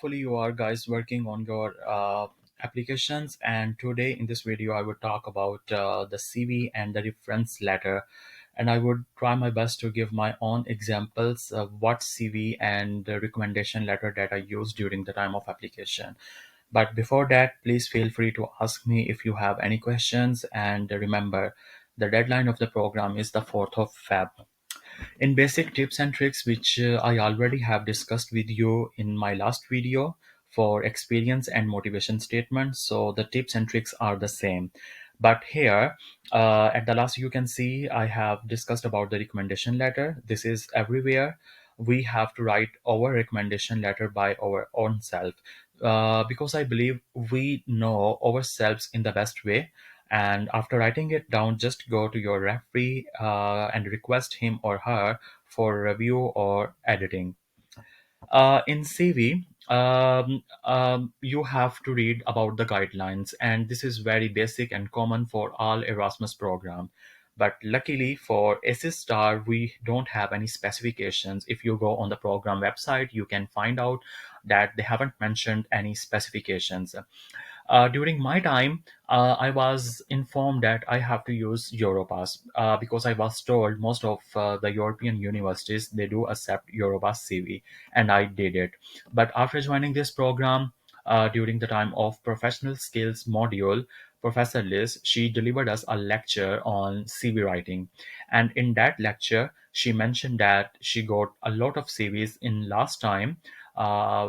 Hopefully you are guys working on your applications, and today in this video I would talk about the CV and the reference letter, and I would try my best to give my own examples of what CV and the recommendation letter that I used during the time of application. But before that, please feel free to ask me if you have any questions, and remember, the deadline of the program is the 4th of Feb. In basic tips and tricks, which I already have discussed with you in my last video for experience and motivation statements. So the tips and tricks are the same. But here at the last, you can see I have discussed about the recommendation letter. This is everywhere. We have to write our recommendation letter by our own self, because I believe we know ourselves in the best way. And after writing it down, just go to your referee and request him or her for review or editing. In CV, you have to read about the guidelines, and this is very basic and common for all Erasmus program. But luckily for ACES Star, we don't have any specifications. If you go on the program website, you can find out that they haven't mentioned any specifications. During my time, I was informed that I have to use Europass because I was told most of the European universities they do accept Europass CV, and I did it. But after joining this program, during the time of professional skills module, Professor Liz she delivered us a lecture on CV writing, and in that lecture she mentioned that she got a lot of CVs in last time,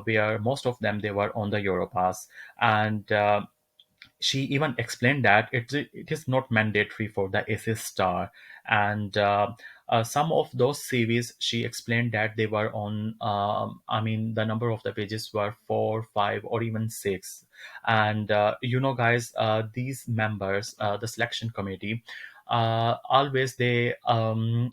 where most of them they were on the Europass, and she even explained that it is not mandatory for the ACES star, and some of those CVs she explained that they were on I mean the number of the pages were 4, 5, or even 6. And guys, these members, the selection committee, always they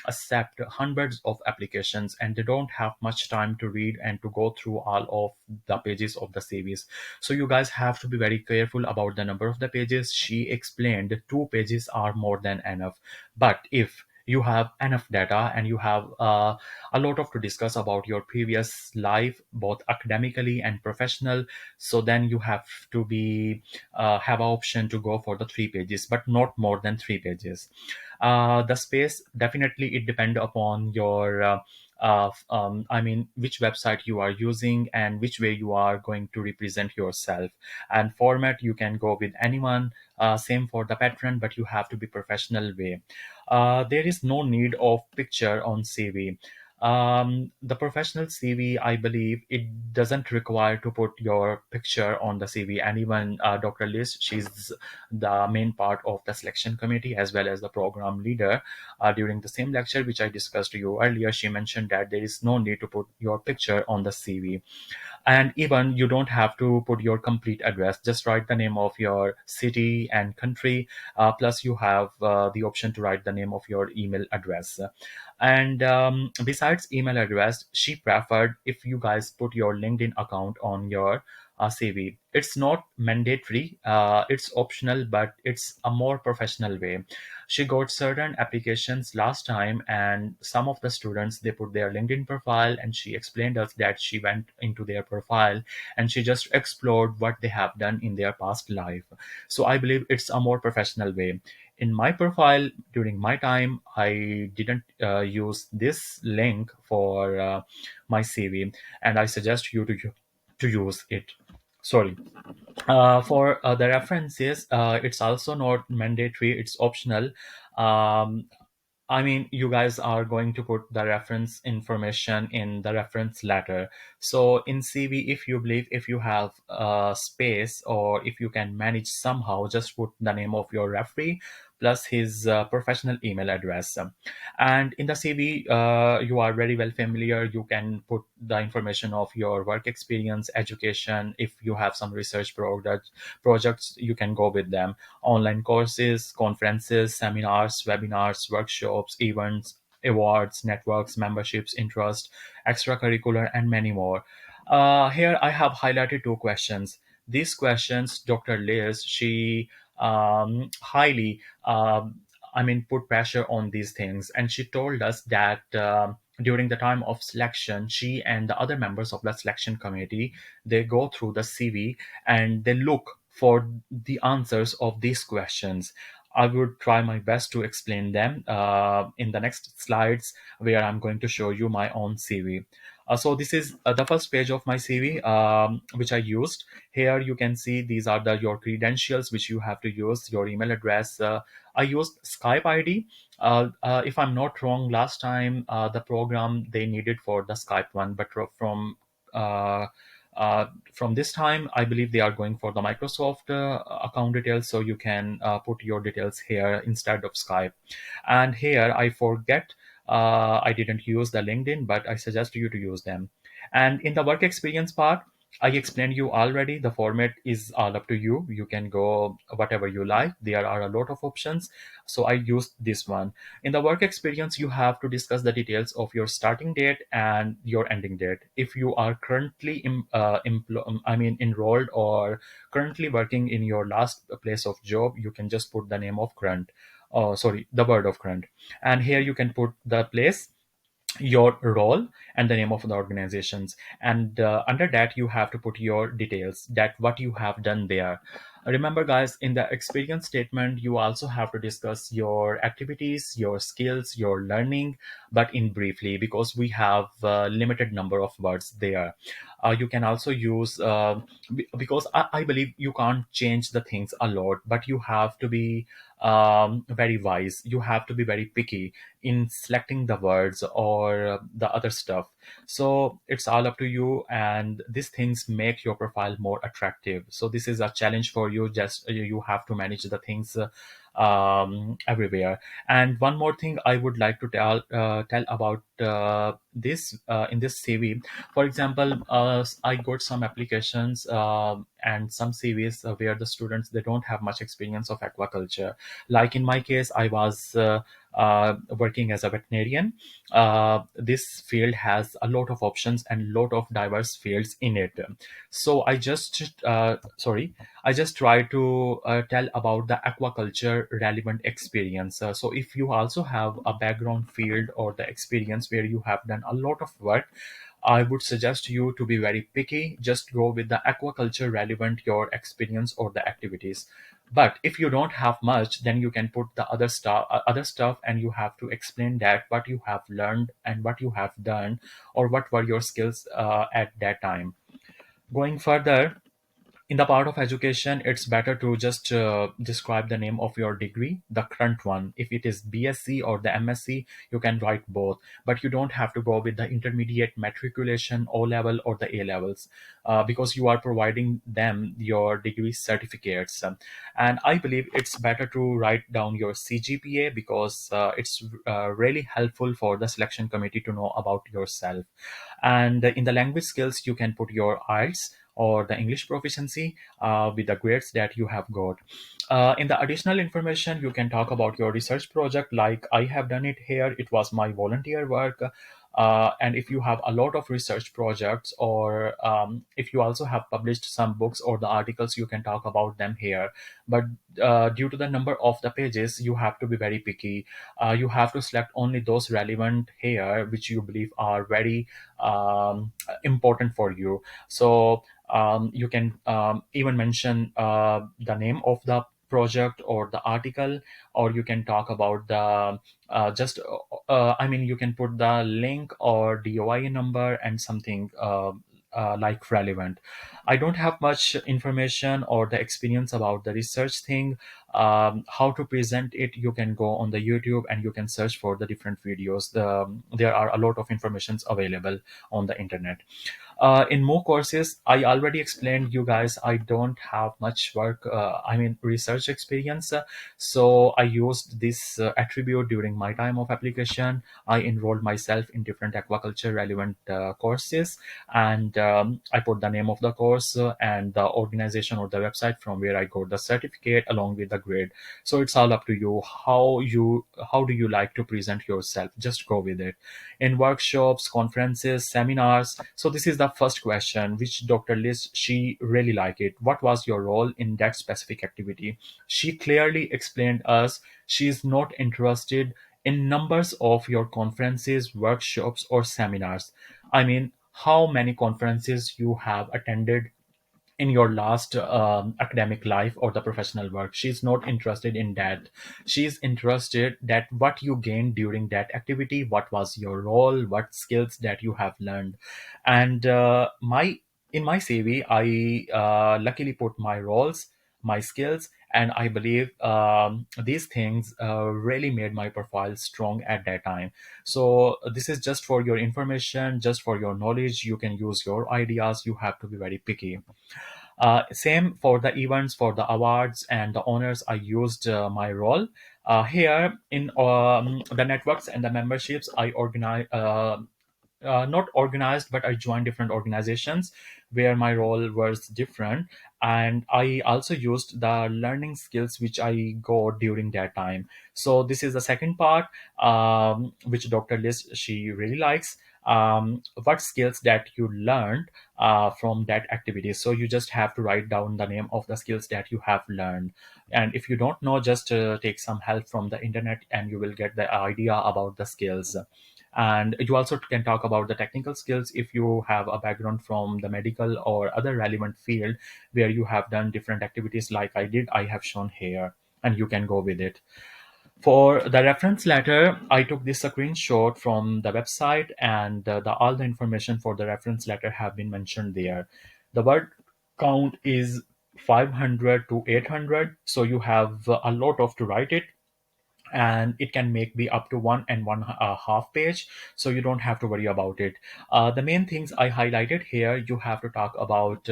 accept hundreds of applications, and they don't have much time to read and to go through all of the pages of the CVs. So you guys have to be very careful about the number of the pages. She explained 2 pages are more than enough. But if you have enough data and you have a lot of to discuss about your previous life, both academically and professional, so then you have to be have an option to go for the 3 pages, but not more than 3 pages. The space definitely it depend upon your I mean, which website you are using and which way you are going to represent yourself. And format, you can go with anyone. Same for the patron, but you have to be professional way. There is no need of picture on CV. The professional CV, I believe, it doesn't require to put your picture on the CV. And even Dr. Liz, she's the main part of the selection committee as well as the program leader. During the same lecture which I discussed to you earlier, she mentioned that there is no need to put your picture on the CV, and even you don't have to put your complete address. Just write the name of your city and country, plus you have the option to write the name of your email address. And besides email address, she preferred if you guys put your LinkedIn account on your CV. It's not mandatory, it's optional, but it's a more professional way. She got certain applications last time, and some of the students they put their LinkedIn profile, and she explained us that she went into their profile and she just explored what they have done in their past life. So I believe it's a more professional way. In my profile during my time, I didn't use this link for my CV, and I suggest you to use it. Sorry. For the references, it's also not mandatory, it's optional. um, I mean, you guys are going to put the reference information in the reference letter. So in CV, if you believe, if you have space, or if you can manage somehow, just put the name of your referee plus his professional email address. And in the CV, you are very well familiar. You can put the information of your work experience, education. If you have some research projects, you can go with them. Online courses, conferences, seminars, webinars, workshops, events, awards, networks, memberships, interest, extracurricular, and many more. Here I have highlighted 2 questions. These questions, Dr. Liz, she highly, I mean, put pressure on these things, and she told us that. during the time of selection, she and the other members of the selection committee, they go through the CV and they look for the answers of these questions. I would try my best to explain them in the next slides, where I'm going to show you my own CV. So this is the first page of my CV, which I used. Here you can see these are your credentials which you have to use, your email address. I used Skype ID. If I'm not wrong, last time the program they needed for the Skype one, but uh, from this time, I believe they are going for the Microsoft account details, so you can put your details here instead of Skype. And here I forget, I didn't use the LinkedIn, but I suggest you to use them. And in the work experience part, I explained you already. The format is all up to you. You can go whatever you like. There are a lot of options. So I used this one. In the work experience, you have to discuss the details of your starting date and your ending date. If you are currently enrolled or currently working in your last place of job, you can just put the name of current. Oh, sorry, the word of current. And here you can put the place, your role, and the name of the organizations, and under that you have to put your details, that what you have done there. Remember guys, in the experience statement you also have to discuss your activities, your skills, your learning, but in briefly, because we have a limited number of words there. You can also use because I believe you can't change the things a lot, but you have to be very wise, you have to be very picky in selecting the words or the other stuff. So it's all up to you, and these things make your profile more attractive. So this is a challenge for you. Just you have to manage the things everywhere. And one more thing I would like to tell about this in this CV. For example, I got some applications and some CVs where the students, they don't have much experience of aquaculture. Like in my case, I was working as a veterinarian. This field has a lot of options and lot of diverse fields in it. So I just try to tell about the aquaculture relevant experience. So if you also have a background field or the experience where you have done a lot of work, I would suggest you to be very picky. Just go with the aquaculture relevant your experience or the activities. But if you don't have much, then you can put the other stuff, and you have to explain that what you have learned and what you have done, or what were your skills at that time. Going further, in the part of education, it's better to just describe the name of your degree, the current one. If it is BSc or the MSc, you can write both, but you don't have to go with the intermediate matriculation, O level or the A levels, because you are providing them your degree certificates. And I believe it's better to write down your CGPA, because it's really helpful for the selection committee to know about yourself. And in the language skills, you can put your IELTS or the English proficiency with the grades that you have got. In the additional information, you can talk about your research project, like I have done it here. It was my volunteer work. And if you have a lot of research projects, or if you also have published some books or the articles, you can talk about them here. But due to the number of the pages, you have to be very picky. You have to select only those relevant here which you believe are very important for you. So you can even mention the name of the project or the article, or you can talk about the just you can put the link or DOI number and something like relevant. I don't have much information or the experience about the research thing. How to present it, you can go on the YouTube and you can search for the different videos. There are a lot of informations available on the internet. In more courses, I already explained you guys, I don't have much work, research experience. So I used this attribute during my time of application. I enrolled myself in different aquaculture relevant courses, and I put the name of the course and the organization or the website from where I got the certificate along with the grade. So it's all up to you. How do you like to present yourself? Just go with it. In workshops, conferences, seminars. So this is the first question: which Dr. Liz, she really liked it? What was your role in that specific activity? She clearly explained us she is not interested in numbers of your conferences, workshops, or seminars. I mean, how many conferences you have attended in your last academic life or the professional work. She's not interested in that. She's interested that what you gained during that activity, what was your role, what skills that you have learned. And my in my CV, I luckily put my roles, my skills, and I believe these things really made my profile strong at that time. So this is just for your information, just for your knowledge. You can use your ideas. You have to be very picky. Same for the events, for the awards and the honors. I used my role here in the networks and the memberships. I organize. Not organized, but I joined different organizations where my role was different. And I also used the learning skills which I got during that time. So this is the second part, which Dr. Liz, she really likes. What skills that you learned from that activity. So you just have to write down the name of the skills that you have learned. And if you don't know, just take some help from the internet and you will get the idea about the skills. And you also can talk about the technical skills if you have a background from the medical or other relevant field where you have done different activities like I did, I have shown here, and you can go with it. For the reference letter, I took this screenshot from the website, and all the information for the reference letter have been mentioned there. The word count is 500 to 800, so you have a lot of to write it, and it can make be up to one and one half page, so you don't have to worry about it. The main things I highlighted here, you have to talk about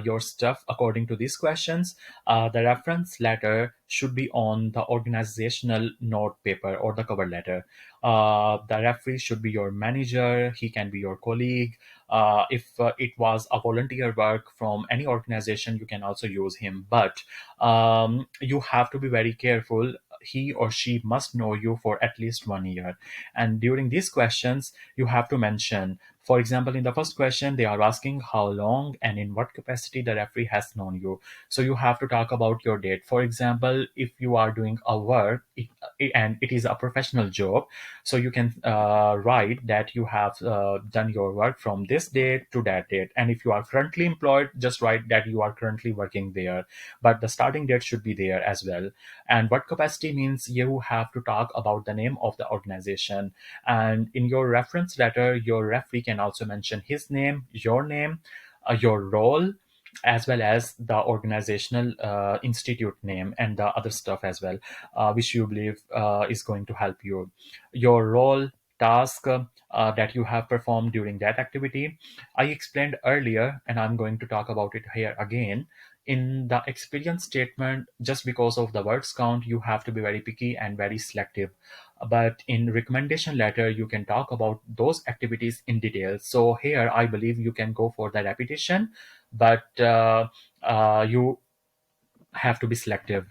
your stuff according to these questions. The reference letter should be on the organizational note paper or the cover letter. The referee should be your manager, he can be your colleague. If it was a volunteer work from any organization, you can also use him, but you have to be very careful. He or she must know you for at least 1 year. And during these questions, you have to mention, for example, in the first question, they are asking how long and in what capacity the referee has known you. So you have to talk about your date. For example, if you are doing a work and it is a professional job, so you can write that you have done your work from this date to that date. And if you are currently employed, just write that you are currently working there. But the starting date should be there as well. And what capacity means, you have to talk about the name of the organization. And in your reference letter, your referee can also mention his name, your role, as well as the organizational institute name and the other stuff as well, which you believe is going to help you. Your role, task that you have performed during that activity. I explained earlier, and I'm going to talk about it here again. In the experience statement, just because of the words count, you have to be very picky and very selective. But in recommendation letter, you can talk about those activities in detail. So here, I believe you can go for the repetition, but you have to be selective.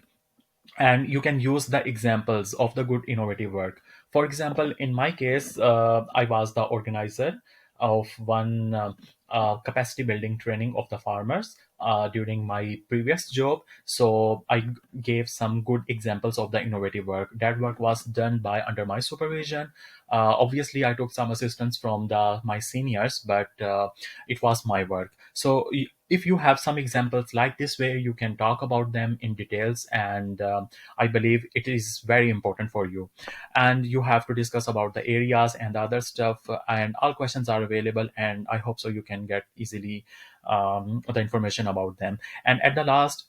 And you can use the examples of the good innovative work. For example, in my case, I was the organizer of one capacity building training of the farmers during my previous job. So I gave some good examples of the innovative work. That work was done by under my supervision. Obviously, I took some assistance from the my seniors, but it was my work. So if you have some examples like this, where you can talk about them in details, and I believe it is very important for you. And you have to discuss about the areas and the other stuff, and all questions are available, and I hope so you can get easily the information about them. And at the last,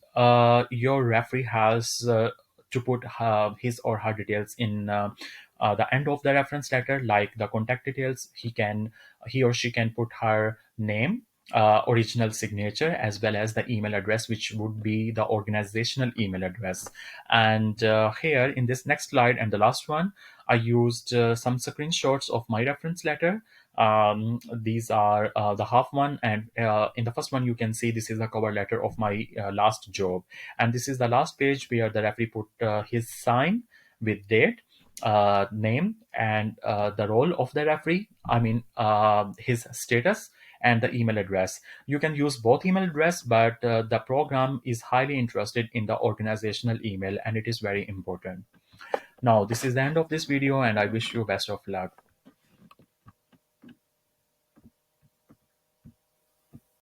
your referee has to put his or her details in the end of the reference letter, like the contact details. He or she can put her name, original signature, as well as the email address, which would be the organizational email address. And here in this next slide and the last one, I used some screenshots of my reference letter. These are the half one, and in the first one, you can see this is a cover letter of my last job. And this is the last page where the referee put his sign with date, name, and the role of the referee. I mean, his status and the email address. You can use both email address, but the program is highly interested in the organizational email, and it is very important. Now, this is the end of this video, and I wish you best of luck.